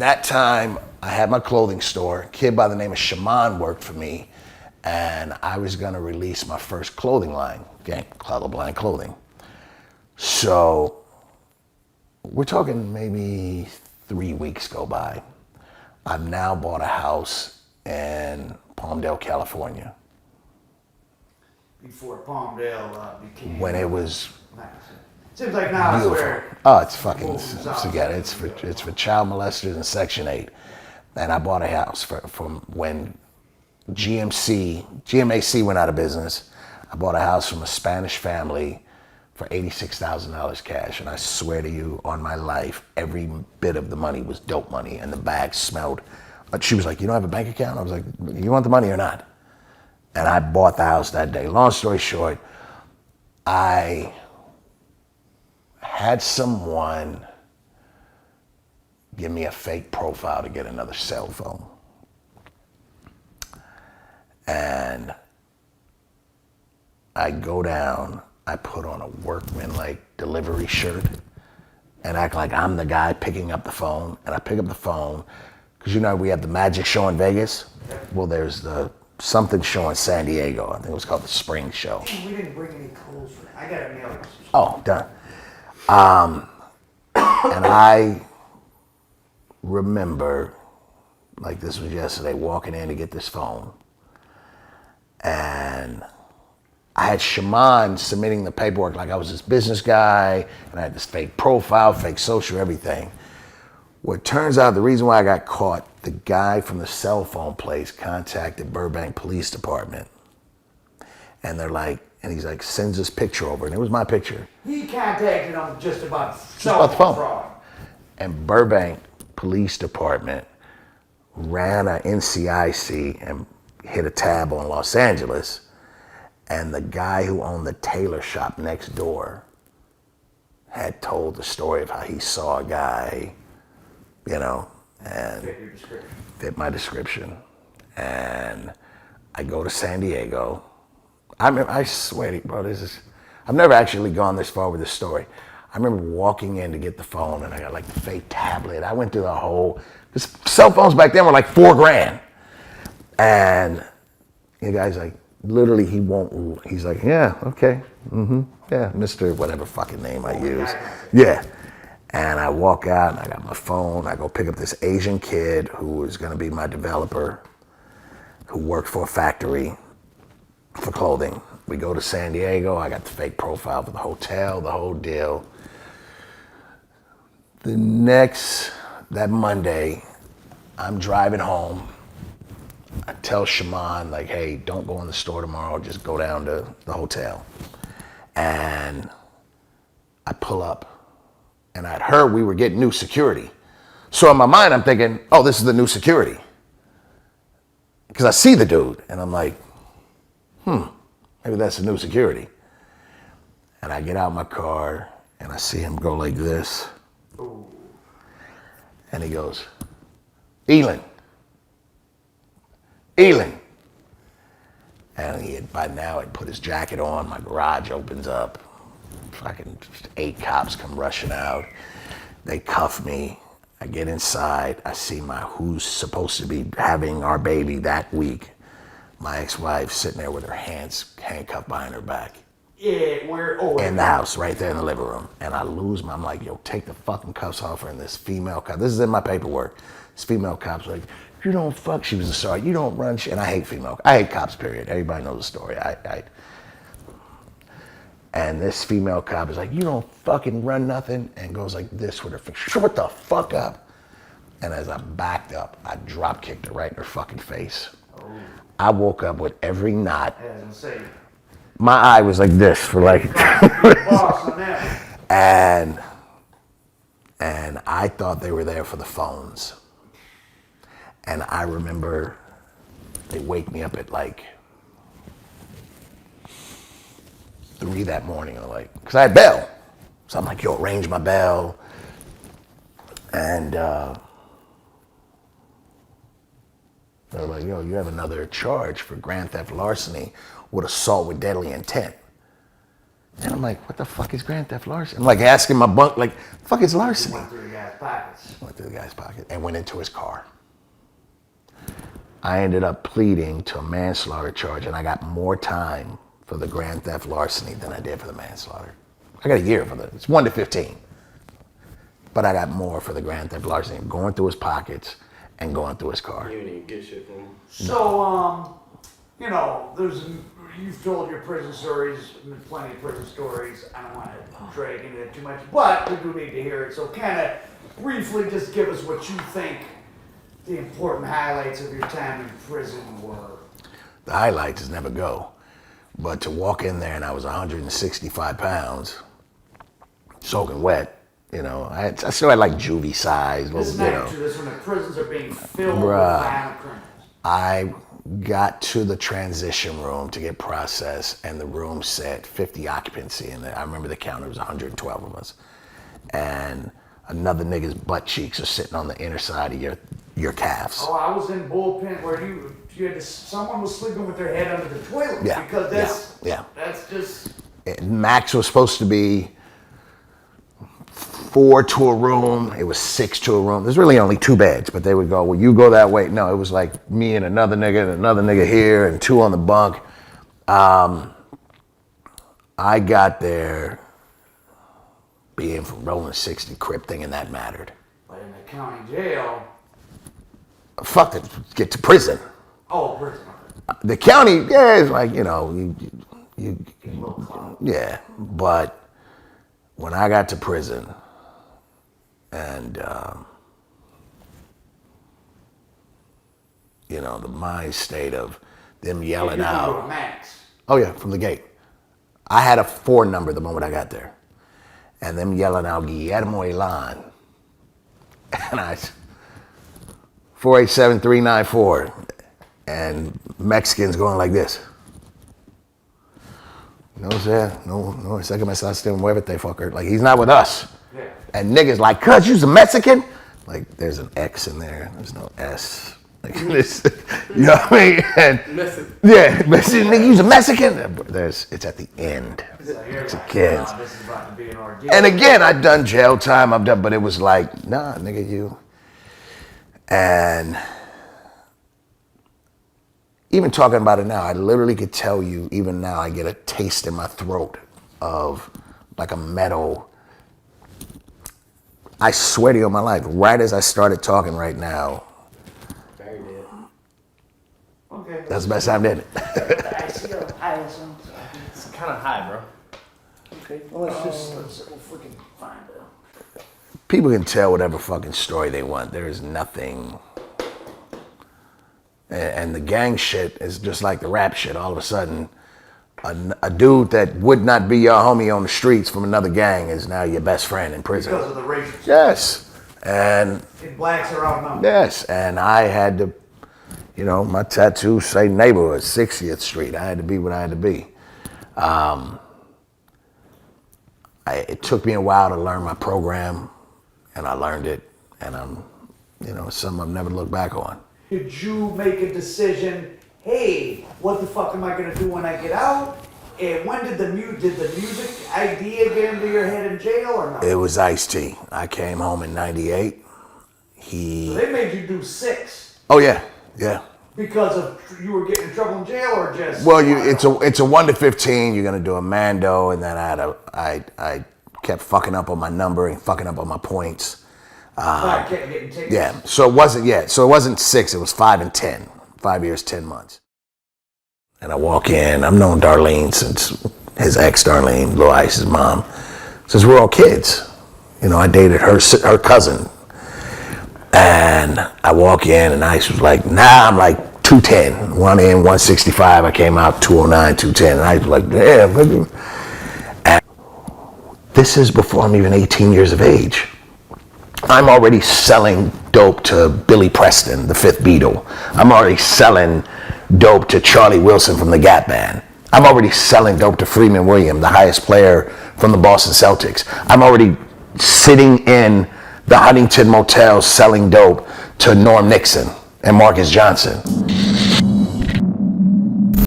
that time, I had my clothing store. A kid by the name of Shaman worked for me, and I was gonna release my first clothing line, gang, Colorblind Clothing. So we're talking maybe 3 weeks go by. I've now bought a house in Palmdale, California. Before Palmdale became... When it was... Seems like now beautiful. it's where... Oh, it's fucking, forget it. It's for child molesters and Section 8. And I bought a house from when GMAC went out of business. I bought a house from a Spanish family for $86,000 cash. And I swear to you, on my life, every bit of the money was dope money. And the bag smelled. She was like, you don't have a bank account? I was like, you want the money or not? And I bought the house that day. Long story short, I had someone give me a fake profile to get another cell phone. And I go down, I put on a workman-like delivery shirt and act like I'm the guy picking up the phone. And I pick up the phone, because you know we have the magic show in Vegas? Well, there's the something show in San Diego. I think it was called the Spring Show. We didn't bring any clothes for that. I got a mail. Oh, done. And I remember, like this was yesterday, walking in to get this phone. And I had Shaman submitting the paperwork like I was this business guy, and I had this fake profile, fake social, everything. Well, it turns out the reason why I got caught, the guy from the cell phone place contacted Burbank Police Department. And they're like, and he's like, sends this picture over, and it was my picture. He contacted him just about the phone. Fraud. And Burbank Police Department ran a NCIC and hit a tab on Los Angeles. And the guy who owned the tailor shop next door had told the story of how he saw a guy, you know, and fit my description. And I go to San Diego. I swear to you, bro, I've never actually gone this far with this story. I remember walking in to get the phone, and I got like the fake tablet. I went through the whole, because cell phones back then were like $4,000. And the guy's like, literally, he's like, yeah, okay, yeah, Mr. whatever fucking name I use. Yeah. And I walk out, and I got my phone. I go pick up this Asian kid who was gonna be my developer, who worked for a factory for clothing. We go to San Diego. I got the fake profile for the hotel, the whole deal. That Monday, I'm driving home. I tell Shaman, like, hey, don't go in the store tomorrow, just go down to the hotel. And I pull up, and I'd heard we were getting new security. So in my mind, I'm thinking, oh, this is the new security. Because I see the dude, and I'm like, maybe that's the new security. And I get out my car, and I see him go like this. And he goes, Elin. And by now he'd put his jacket on, my garage opens up. Fucking 8 cops come rushing out. They cuff me. I get inside. I see who's supposed to be having our baby that week. My ex-wife sitting there with her hands handcuffed behind her back. Yeah, in the house, right there in the living room. And I lose I'm like, yo, take the fucking cuffs off her. And this female cop, this is in my paperwork. This female cop's like, you don't fuck, she was a sergeant, you don't run shit. And I hate cops, period. Everybody knows the story. And this female cop is like, you don't fucking run nothing, and goes like this with her face, shut the fuck up. And as I backed up, I drop kicked her right in her fucking face. Oh. I woke up with every knot. My eye was like this for like, and I thought they were there for the phones. And I remember they wake me up at like 3 that morning, or like, cause I had bail. So I'm like, yo, arrange my bail. And they're like, yo, you have another charge for grand theft larceny with assault with deadly intent. And I'm like, what the fuck is grand theft larceny? I'm like asking my bunk, like, the fuck is larceny? Went through the guy's pockets. Went through the guy's pocket and went into his car. I ended up pleading to a manslaughter charge, and I got more time for the grand theft larceny than I did for the manslaughter. I got a year for it's 1 to 15. But I got more for the grand theft larceny, going through his pockets and going through his car. You didn't even get shit from him. So, you know, you've told your prison stories, plenty of prison stories. I don't want to drag into it too much, but we do need to hear it. So kind of briefly just give us what you think the important highlights of your time in prison were. The highlights is never go. But to walk in there and I was 165 pounds, soaking wet, you know, I still had like juvie size. This is you not know. true. This is when the prisons are being filled with violent criminals. I got to the transition room to get processed, and the room said 50 occupancy, and I remember the counter was 112 of us. And another nigga's butt cheeks are sitting on the inner side of your calves. Oh, I was in bullpen where you had to, someone was sleeping with their head under the toilet. Yeah. Because that's just. Max was supposed to be 4 to a room. It was 6 to a room. There's really only 2 beds, but they would go, well, you go that way. No, it was like me and another nigga here, and 2 on the bunk. I got there being from rolling 60 crip thinking that mattered. But in the county jail. Fuck it, get to prison. Oh, prison. The county, yeah, it's like, you know, yeah, but when I got to prison, and you know, the mind state of them yelling out. Max. Oh yeah, from the gate. I had a 4 number the moment I got there, and them yelling out Guillermo Elan, and I 487394, and Mexicans going like this. No, sir. No, sé que me estás still muévete, fucker. Like, he's not with us. Yeah. And niggas like, cuz, you's a Mexican? Like, there's an X in there. There's no S. Like, this, you know what I mean? And, yeah, Mexican, nigga, you's a Mexican? It's at the end. Mexicans. And again, I'd done jail time, but it was like, nah, nigga, you. And even talking about it now, I literally could tell you, even now, I get a taste in my throat of like a metal. I swear to you on my life, right as I started talking right now. Very dead. Okay. That's the best time did it. I see a high some. It's kind of high, bro. Okay. Well, let's freaking find it. People can tell whatever fucking story they want. There is nothing. And the gang shit is just like the rap shit. All of a sudden, a dude that would not be your homie on the streets from another gang is now your best friend in prison. Because of the racial. Yes. And Blacks are outnumbered. yes. And I had to, you know, my tattoos say neighborhood, 60th Street. I had to be what I had to be. It took me a while to learn my program, and I learned it. And it's something I've never looked back on. Did you make a decision, hey, what the fuck am I gonna do when I get out? And when did the music idea get into your head in jail or not? It was Ice-T. I came home in 98. So they made you do 6. Oh yeah. Because of you were getting in trouble in jail or just? Well, it's a 1 to 15. You're gonna do a Mando, and then I kept fucking up on my number and fucking up on my points. I kept getting tickets. Yeah. So it wasn't 6. It was 5 and 10. 5 years, 10 months. And I walk in. I've known Darlene since his ex, Darlene, Lil Ice's mom, since we're all kids. You know, I dated her cousin. And I walk in, and Ice was like, nah, I'm like 210. One in, 165. I came out 209, 210. And I was like, damn, baby. And this is before I'm even 18 years of age. I'm already selling dope to Billy Preston, the 5th Beatle. I'm already selling dope to Charlie Wilson from the Gap Band. I'm already selling dope to Freeman Williams, the highest player from the Boston Celtics. I'm already sitting in the Huntington Motel selling dope to Norm Nixon and Marcus Johnson.